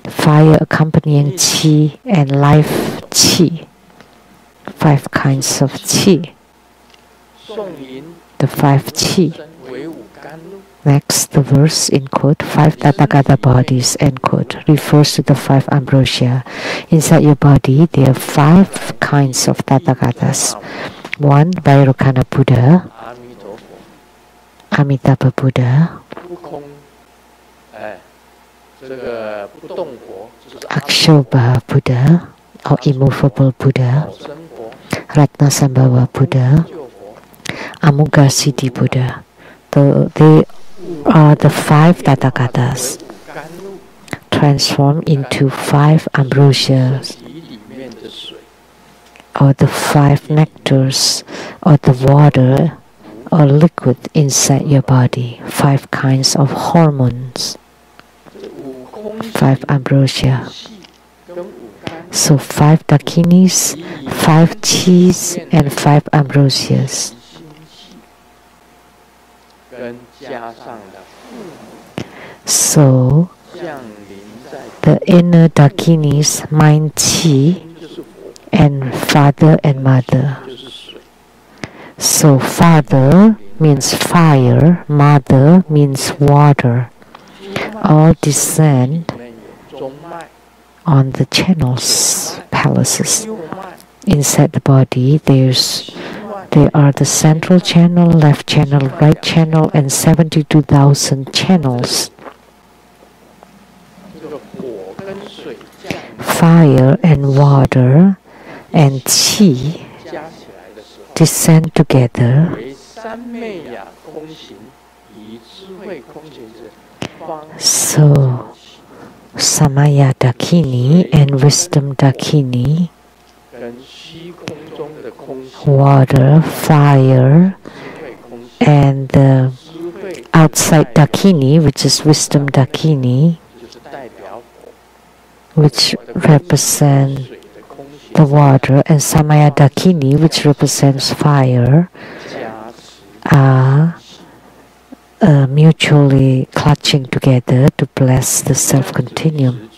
fire accompanying chi, and life chi. 5 kinds of chi. The 5 chi. Next, the verse in quote, 5 Tathagata bodies, end quote, refers to the 5 ambrosia. Inside your body, there are 5 kinds of Tathagatas. 1, Vairocana Buddha, Amitabha Buddha, Akshobha Buddha, or immovable Buddha, Ratnasambhava Buddha, Amugasiti Buddha. They are the 5 Tathagatas transformed into 5 ambrosias, or the 5 nectars, or the water or liquid inside your body. 5 kinds of hormones, 5 ambrosia. So 5 dakinis, 5 chis, and 5 ambrosias. So the inner dakinis, mind chi, and father and mother. So father means fire, mother means water. All descend on the channels, palaces. Inside the body, there are the central channel, left channel, right channel, and 72,000 channels. Fire and water and chi descend together. So Samaya Dakini and Wisdom Dakini, water, fire, and the outside Dakini, which is Wisdom Dakini, which represent the water, and Samaya Dakini, which represents fire, are mutually clutching together to bless the self-continuum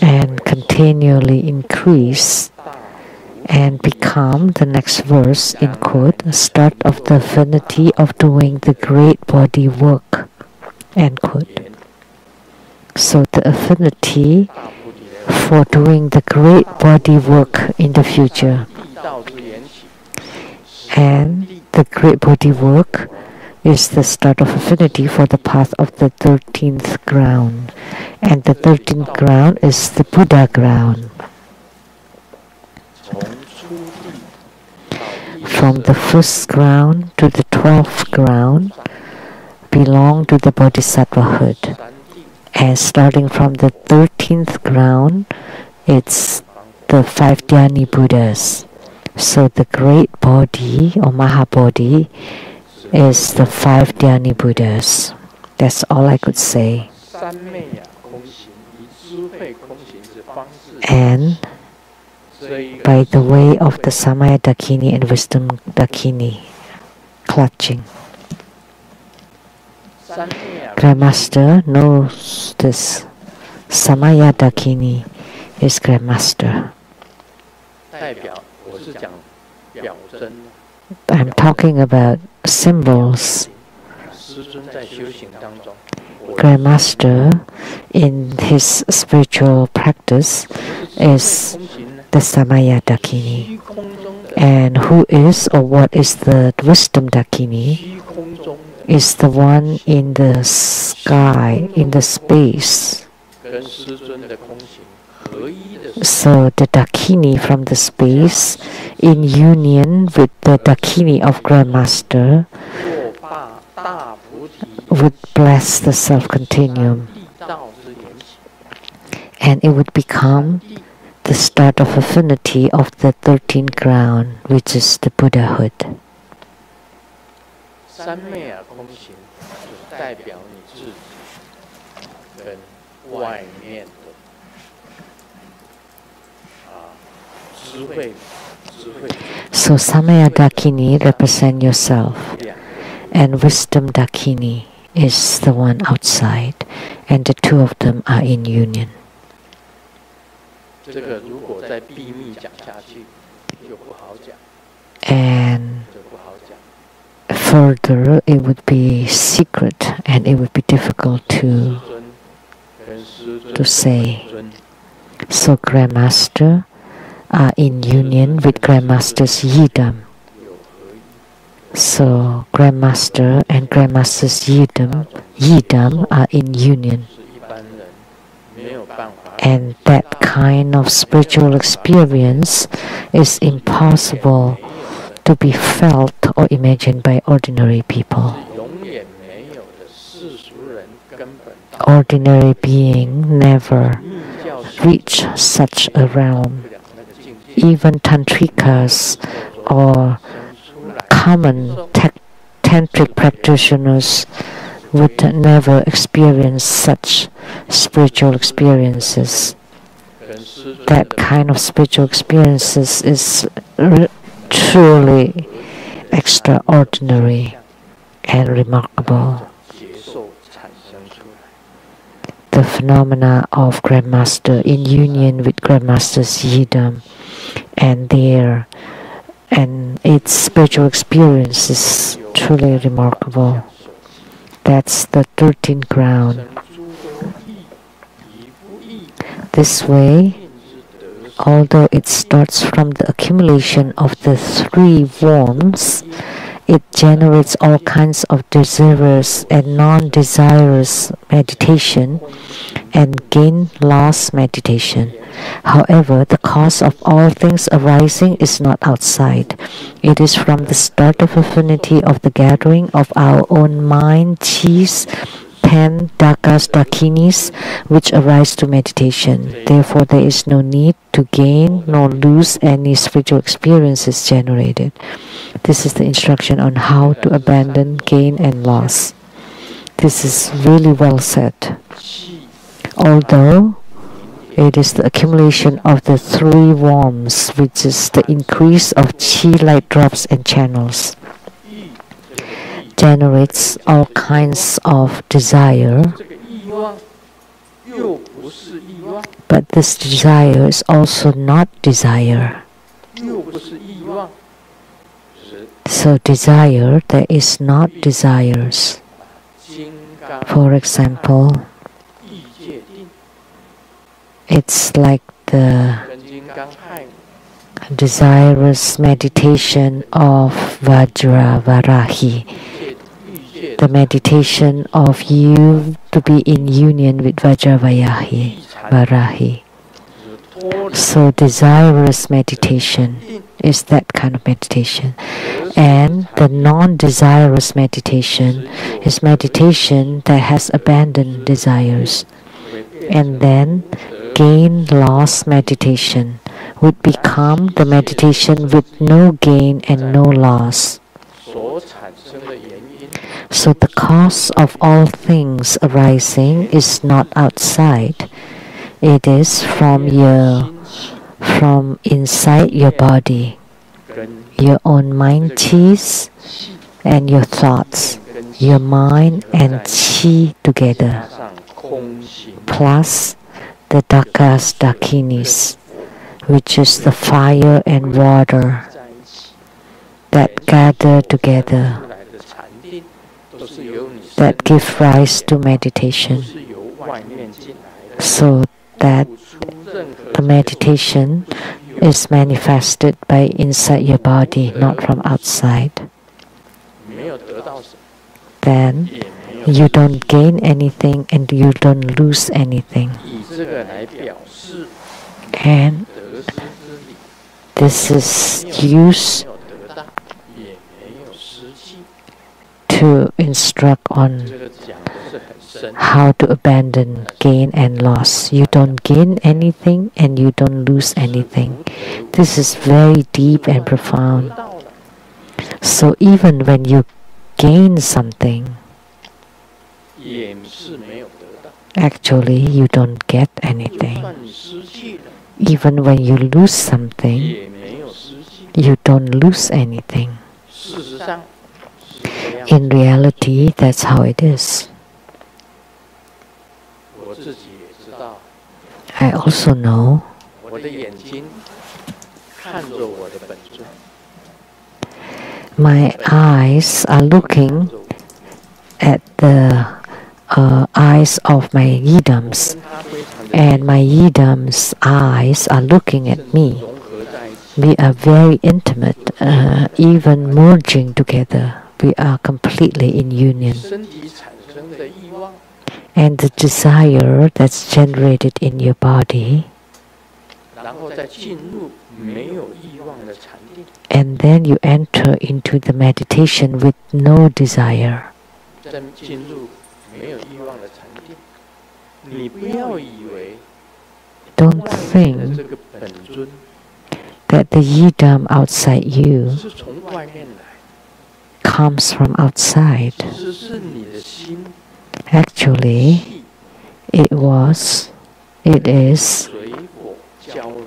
and continually increase and become, the next verse in quote, a start of the affinity of doing the great body work, end quote. So the affinity for doing the great body work in the future. And the great body work is the start of affinity for the path of the 13th ground. And the 13th ground is the Buddha ground. From the first ground to the 12th ground belong to the Bodhisattvahood. And starting from the 13th ground, it's the 5 Dhyani Buddhas. So the great body or Mahabodhi is the 5 Dhyani Buddhas. That's all I could say. And by the way of the Samaya Dakini and Wisdom Dakini, clutching. Grandmaster knows this. Samaya Dakini is Grandmaster. I'm talking about symbols. Grandmaster in his spiritual practice is the Samaya Dakini. And who is or what is the Wisdom Dakini is the one in the sky, in the space. So the Dakini from the space in union with the Dakini of Grandmaster would bless the self-continuum. And it would become the start of affinity of the 13th ground, which is the Buddhahood. So Samaya Dakini represent yourself, and Wisdom Dakini is the one outside, and the two of them are in union. 这个如果再秘密讲下去，就不好讲。 And further, it would be secret, and it would be difficult to say. So Grandmaster are in union with Grandmaster's Yidam. So Grandmaster and Grandmaster's Yidam are in union. And that kind of spiritual experience is impossible to be felt or imagined by ordinary people. Ordinary being never reach such a realm. Even tantrikas or common tantric practitioners would never experience such spiritual experiences. That kind of spiritual experiences is truly extraordinary and remarkable. The phenomena of Grandmaster in union with Grandmaster's Yidam and its spiritual experience is truly remarkable. That's the 13th ground. This way, although it starts from the accumulation of the three worms, it generates all kinds of desirous and non-desirous meditation and gain-loss meditation. However, the cause of all things arising is not outside. It is from the start of affinity of the gathering of our own mind, chis, 10 dakas, dakinis, which arise to meditation. Therefore, there is no need to gain nor lose any spiritual experiences generated. This is the instruction on how to abandon gain and loss. This is really well said. Although it is the accumulation of the three worms, which is the increase of chi light drops and channels, generates all kinds of desire. But this desire is also not desire. So desire, there is not desires. For example, it's like the desirous meditation of Vajra Varahi, the meditation of you to be in union with Vajra Varahi. So desirous meditation is that kind of meditation. And the non-desirous meditation is meditation that has abandoned desires. And then gain-loss meditation would become the meditation with no gain and no loss. So the cause of all things arising is not outside. It is from inside your body, your own mind chis and your thoughts, your mind and chi together, plus the dakas dakinis, which is the fire and water that gather together, that give rise to meditation. So that the meditation is manifested by inside your body, not from outside. Then you don't gain anything and you don't lose anything. And this is used to instruct on how to abandon gain and loss. You don't gain anything and you don't lose anything. This is very deep and profound. So even when you gain something, actually you don't get anything. Even when you lose something, you don't lose anything. 事实上是这样。 In reality, that's how it is. 我自己也知道， I also know 我的眼睛看着我的本尊， my eyes are looking at the eyes of my yidams, 跟他非常的 and my yidams' eyes are looking at me. 融合在一起。 We are very intimate, even merging together. We are completely in union. 身体产生的欲望， And the desire that's generated in your body, 然后再进入没有欲望的禅定， and then you enter into the meditation with no desire. 再进入没有欲望的禅定。你不要以为 Don't 外面的 think 这个本尊 that the yidam outside you 是从外面来， comes from outside. 其实是你的心 Actually, 气 it is 水火交融，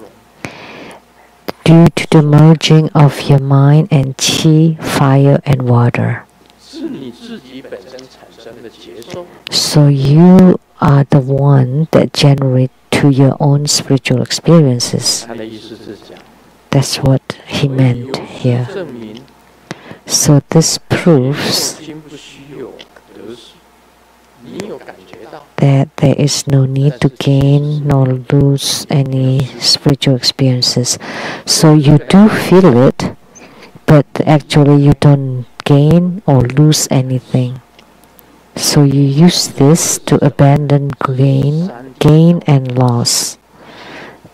due to the merging of your mind and qi, fire and water. 是你自己本身产生的接受。 So you are the one that generate to your own spiritual experiences. 他的意思是讲， That's what he meant here. 证明 So this proves 心不虚有得失，你有感觉到， that there is no need to gain nor lose any spiritual experiences. So you do feel it, but actually you don't gain or lose anything. So you use this to abandon gain and loss.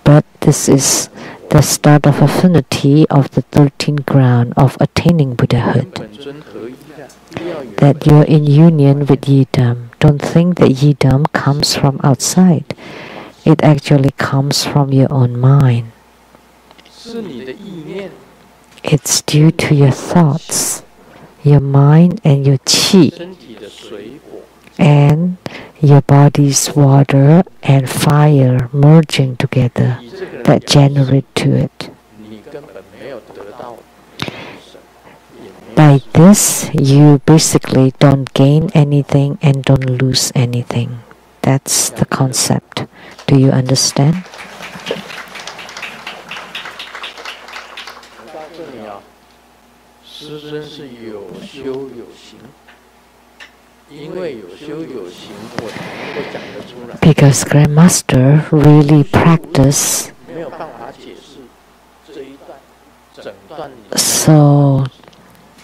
But this is the start of affinity of the 13th ground of attaining 跟 Buddhahood. 本尊合一的，不要以为 That you're in union with Yidam. Don't think that Yidam comes from outside. It actually comes from your own mind. 是你的意念， It's due to your thoughts, your mind and your qi, 身体的水火， and your body's water and fire merging together 以这个人 that 表示 generate to it. 你根本没有得到什么，也没 By 有 this, you basically don't gain anything and don't lose anything. That's the concept. Do you understand? 我告诉你啊，师尊是有修有行，因为有修有行，我才能够讲得出来。 Because Grandmaster really practice, 没有办法解释这一段整段里面 so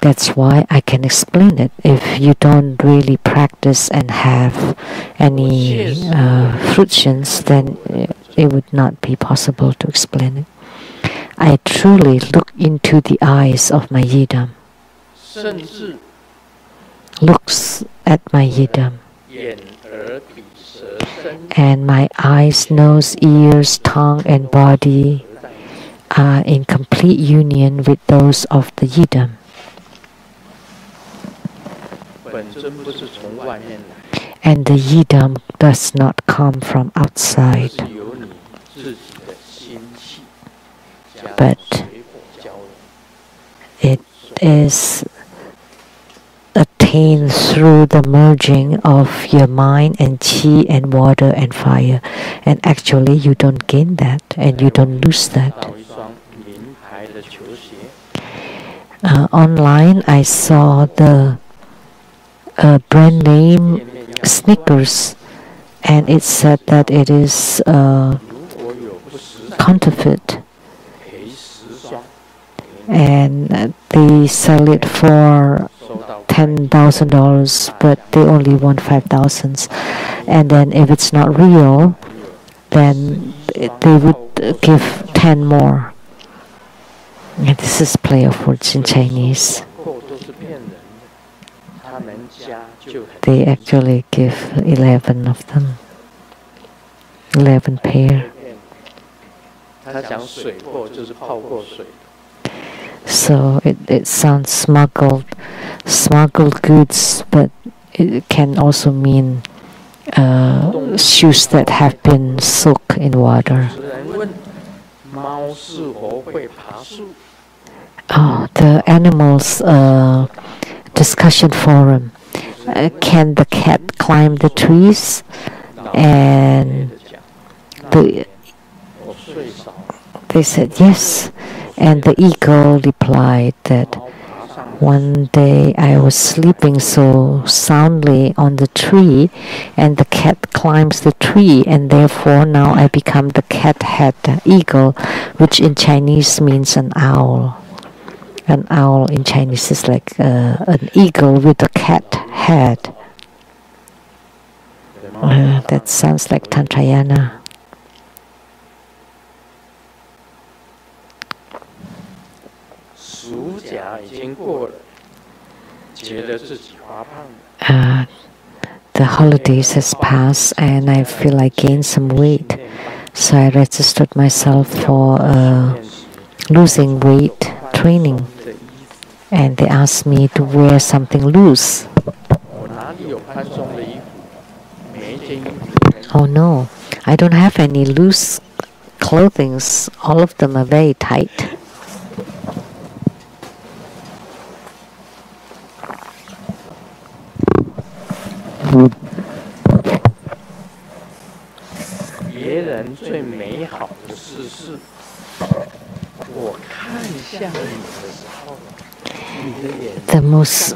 that's why I can explain it. If you don't really practice and have any fruitions, then it would not be possible to explain it. I truly look into the eyes of my yidam, 甚至 looks at my yidam, 眼、耳、鼻、舌、身 and my eyes, nose, ears, tongue, and body 合在一起， are in complete union with those of the yidam. 本尊不是从外面来， And the yidam does not come from outside, 是由你自己的心气加上 But 水火交融。 it is attained through the merging of your mind and qi and water and fire. And actually you don't gain that and you don't lose that. 到一双名牌的球鞋， Online I saw the brand name sneakers, and it said that it is 如果有不时尚， counterfeit, 赔10双， and they sell it for 收到$10,000, but they only want 5,000. And then if it's not real, then they would give 10 more. And this is play of words in Chinese. 货都是骗人的，他们家就很 They actually give 11 of them, 11 pair. 他讲水货就是泡过水， So it sounds smuggled goods, but it can also mean shoes that have been soaked in water. 有人问猫是否会爬树， the animals discussion forum. Can the cat climb the trees? And they said yes. And the eagle replied that one day I was sleeping so soundly on the tree, and the cat climbs the tree, and therefore now I become the cat-head eagle, which in Chinese means an owl. An owl in Chinese is like an eagle with a cat head. That sounds like Tantrayana. The holidays has passed and I feel I gained some weight, so I registered myself for losing weight training, and they asked me to wear something loose. Oh no, I don't have any loose clothing. All of them are very tight. The most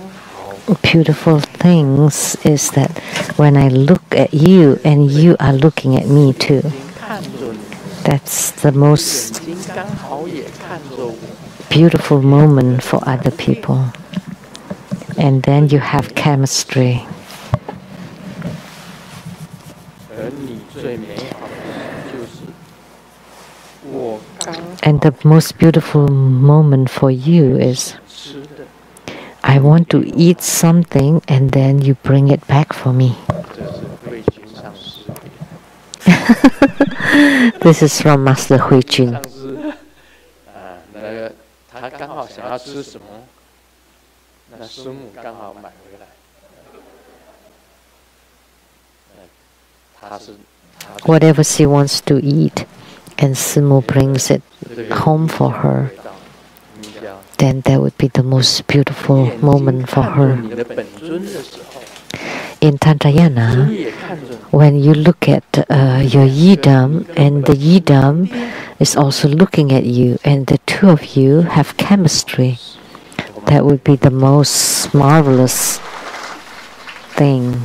beautiful things is that when I look at you and you are looking at me too. That's the most beautiful moment for other people. And then you have chemistry. And the most beautiful moment for you is I want to eat something and then you bring it back for me. This is from Master Hui Jun. Whatever she wants to eat, and Simu brings it home for her, then that would be the most beautiful moment for her. In Tantrayana, when you look at your yidam, and the yidam is also looking at you, and the two of you have chemistry, that would be the most marvelous thing.